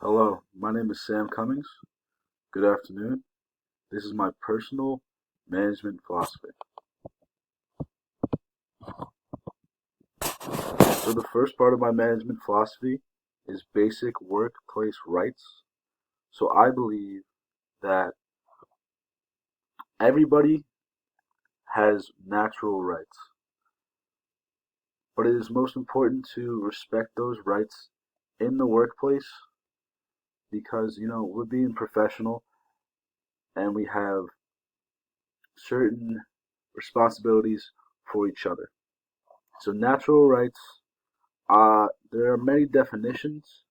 Hello, my name is Sam Cummings. Good afternoon. This is my personal management philosophy. So, the first part of my management philosophy is basic workplace rights. So, I believe that everybody has natural rights, but it is most important to respect those rights in the workplace because, we're being professional and we have certain responsibilities for each other. So, natural rights. There are many definitions,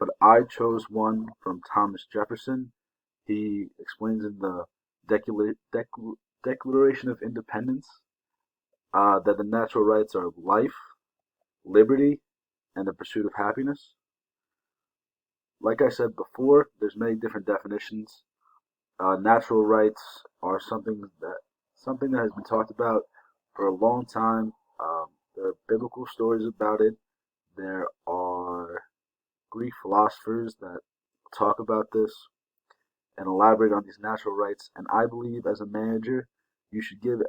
but I chose one from Thomas Jefferson. He explains in the Declaration of Independence that the natural rights are life, liberty, and the pursuit of happiness. Like I said before, there's many different definitions. Natural rights are something that has been talked about for a long time. There are biblical stories about it. There are Greek philosophers that talk about this and elaborate on these natural rights. And I believe as a manager, you should give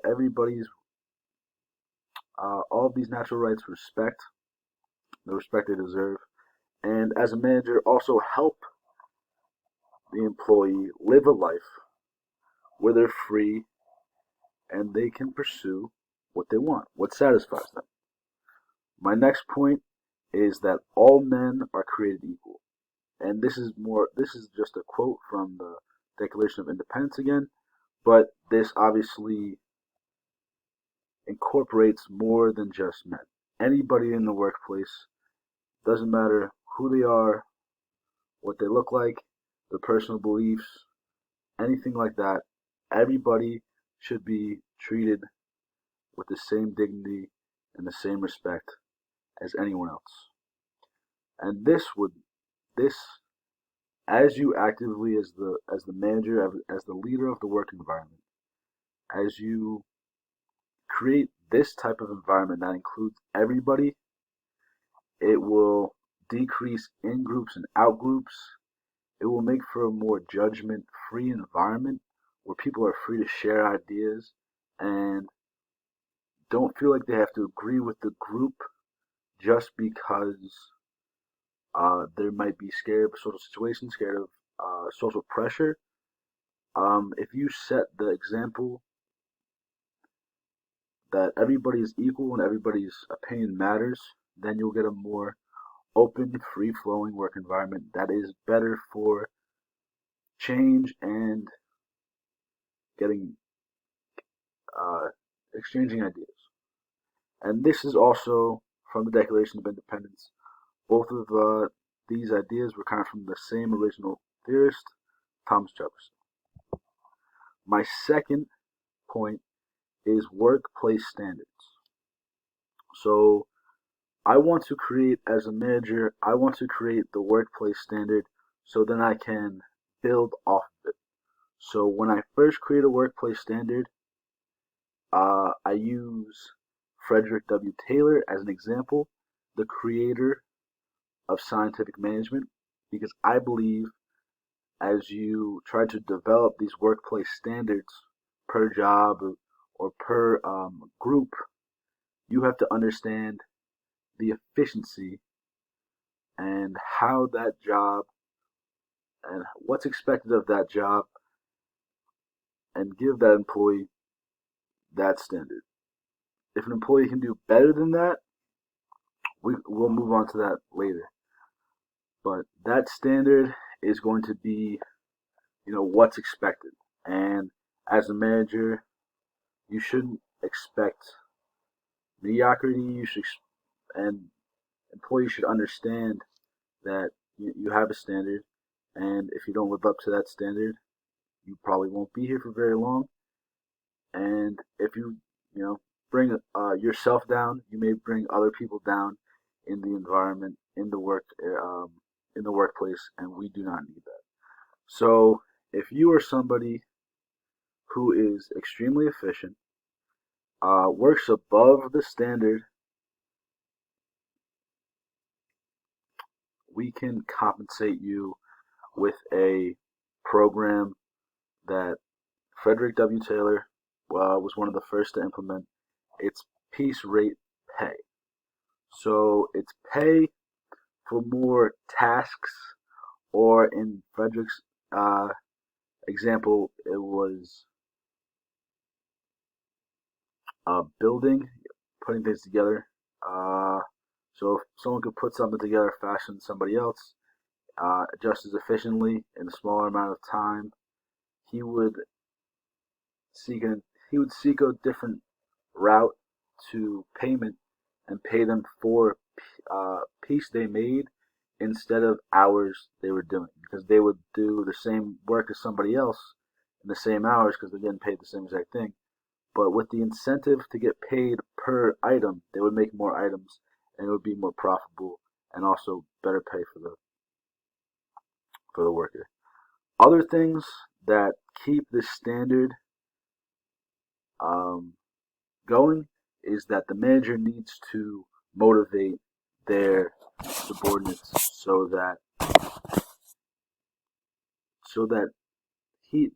all of these natural rights respect, the respect they deserve. And as a manager, also help the employee live a life where they're free and they can pursue what they want, what satisfies them. My next point is that all men are created equal. And this is just a quote from the Declaration of Independence again, but this obviously incorporates more than just men. Anybody in the workplace, doesn't matter who they are, what they look like, their personal beliefs, anything like that, everybody should be treated with the same dignity and the same respect as anyone else. And this as you actively as the manager, as the leader of the work environment, as you create this type of environment that includes everybody, it will decrease in groups and out groups. It will make for a more judgment free environment where people are free to share ideas and don't feel like they have to agree with the group just because they might be scared of social situations, scared of social pressure. If you set the example that everybody is equal and everybody's opinion matters, then you'll get a more open, free flowing work environment that is better for change and getting uh, exchanging ideas. And this is also from the Declaration of Independence. Both of these ideas were kind of from the same original theorist, Thomas Jefferson. My second point is workplace standards. So as a manager, I want to create the workplace standard so then I can build off of it. So when I first create a workplace standard, I use Frederick W. Taylor as an example, the creator of scientific management, because I believe as you try to develop these workplace standards per job or per group, you have to understand the efficiency and how that job and what's expected of that job and give that employee that standard. If an employee can do better than that, we'll move on to that later. But that standard is going to be, what's expected. And as a manager, you shouldn't expect mediocrity. And employees should understand that you have a standard, and if you don't live up to that standard, you probably won't be here for very long. And if bring yourself down, you may bring other people down in the environment, in the workplace, and we do not need that. So, if you are somebody who is extremely efficient, works above the standard, we can compensate you with a program that Frederick W. Taylor was one of the first to implement. It's piece rate pay. So it's pay for more tasks, or in Frederick's example, it was building, putting things together. Uh, so if someone could put something together faster than somebody else, just as efficiently in a smaller amount of time, he would seek a different route to payment and pay them for piece they made instead of hours they were doing, because they would do the same work as somebody else in the same hours because they're getting paid the same exact thing. But with the incentive to get paid per item, they would make more items and it would be more profitable and also better pay for the worker. Other things that keep this standard um, going is that the manager needs to motivate their subordinates so that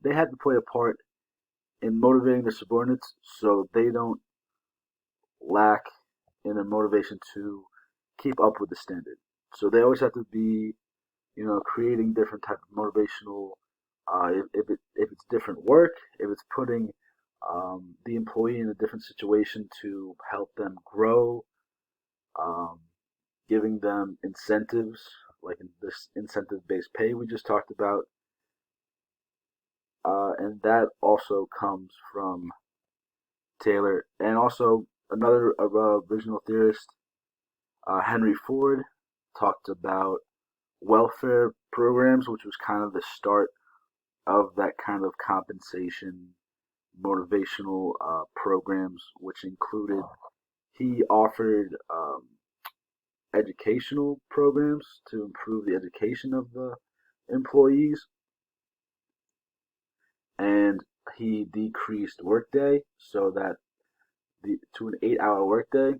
they have to play a part in motivating their subordinates so they don't lack in their motivation to keep up with the standard. So they always have to be, creating different type of motivational. If it's different work, if it's putting the employee in a different situation to help them grow, um, giving them incentives like in this incentive-based pay we just talked about, and that also comes from Taylor, and also another original theorist, Henry Ford, talked about welfare programs, which was kind of the start of that kind of compensation, motivational programs, which included he offered educational programs to improve the education of the employees, and he decreased workday so that to an 8-hour workday.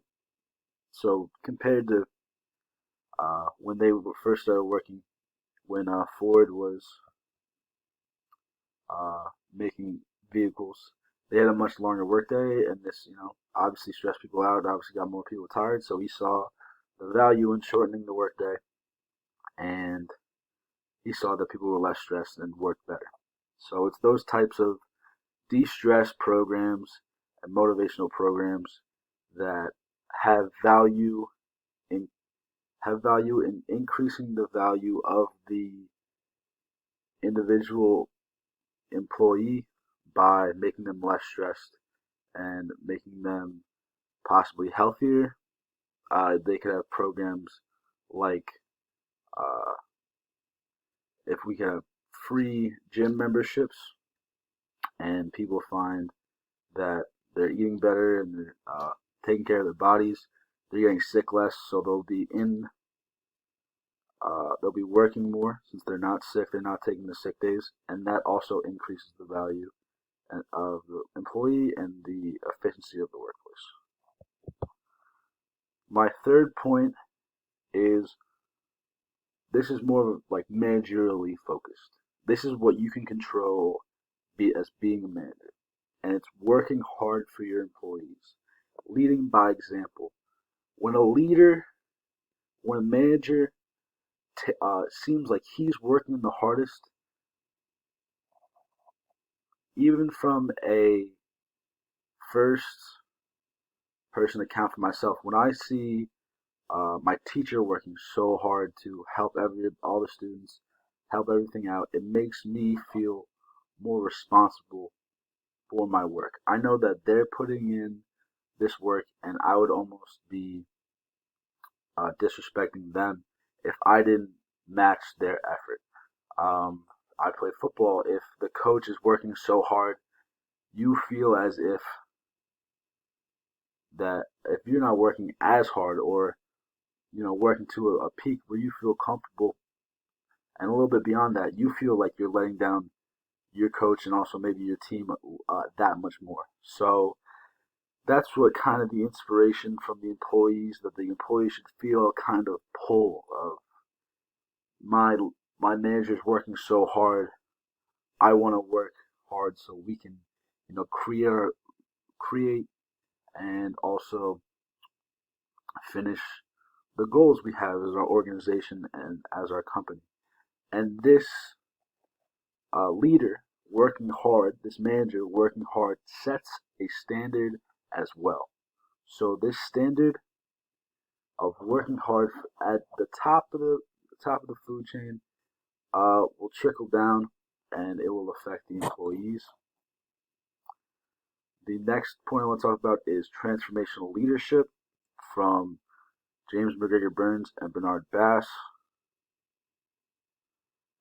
So compared to when they first started working, when Ford was making vehicles, they had a much longer workday, and this, obviously stressed people out. Obviously, got more people tired. So he saw the value in shortening the workday, and he saw that people were less stressed and worked better. So it's those types of de-stress programs and motivational programs that have value in increasing the value of the individual employee by making them less stressed and making them possibly healthier. They could have programs like uh, if we could have free gym memberships and people find that they're eating better and they're taking care of their bodies, they're getting sick less, so they'll be working more since they're not sick, they're not taking the sick days, and that also increases the value of the employee and the efficiency of the workplace. My third point is this is more like managerially focused. This is what you can control as being a manager, and it's working hard for your employees, leading by example. When a leader, when a manager seems like he's working the hardest, even from a first person account for myself, when I see my teacher working so hard to help all the students, help everything out, it makes me feel more responsible for my work. I know that they're putting in this work, and I would almost be disrespecting them if I didn't match their effort. I play football. If the coach is working so hard, you feel as if you're not working as hard, or working to a peak where you feel comfortable, and a little bit beyond that, you feel like you're letting down your coach and also maybe your team that much more. So that's what kind of the inspiration from the employees, that the employees should feel a kind of pull of my manager's working so hard, I want to work hard so we can, create and also finish the goals we have as our organization and as our company. And this leader working hard, this manager working hard, sets a standard as well. So this standard of working hard at the top of the food chain will trickle down, and it will affect the employees. The next point I want to talk about is transformational leadership from James McGregor Burns and Bernard Bass.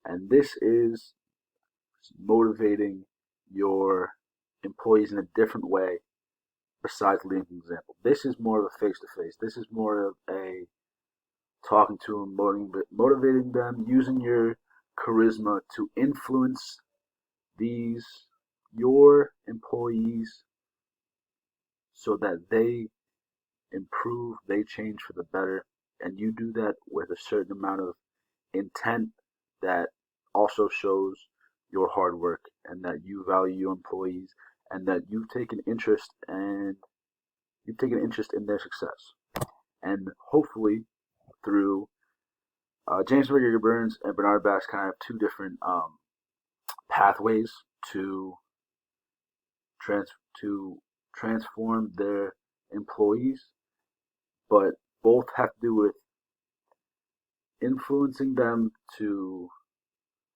And this is motivating your employees in a different way besides leading an example. This is more of a face-to-face. This is more of a talking to them, motivating them, using your charisma to influence your employees so that they improve, they change for the better, and you do that with a certain amount of intent that also shows your hard work and that you value your employees and that you've taken interest in their success. And hopefully through James McGregor Burns and Bernard Bass kind of have two different pathways to transform their employees, but both have to do with influencing them to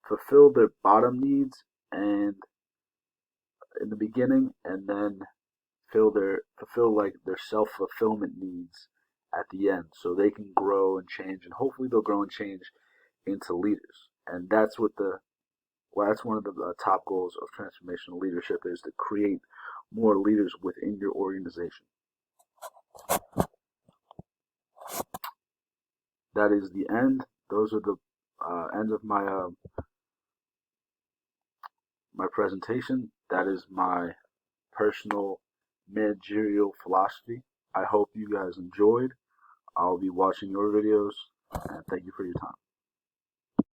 fulfill their bottom needs and in the beginning, and then fulfill like their self-fulfillment needs at the end, so they can grow and change, and hopefully they'll grow and change into leaders. And that's one of the top goals of transformational leadership, is to create more leaders within your organization. That is the end. Those are the end of my my presentation. That is my personal managerial philosophy. I hope you guys enjoyed. I'll be watching your videos, and thank you for your time.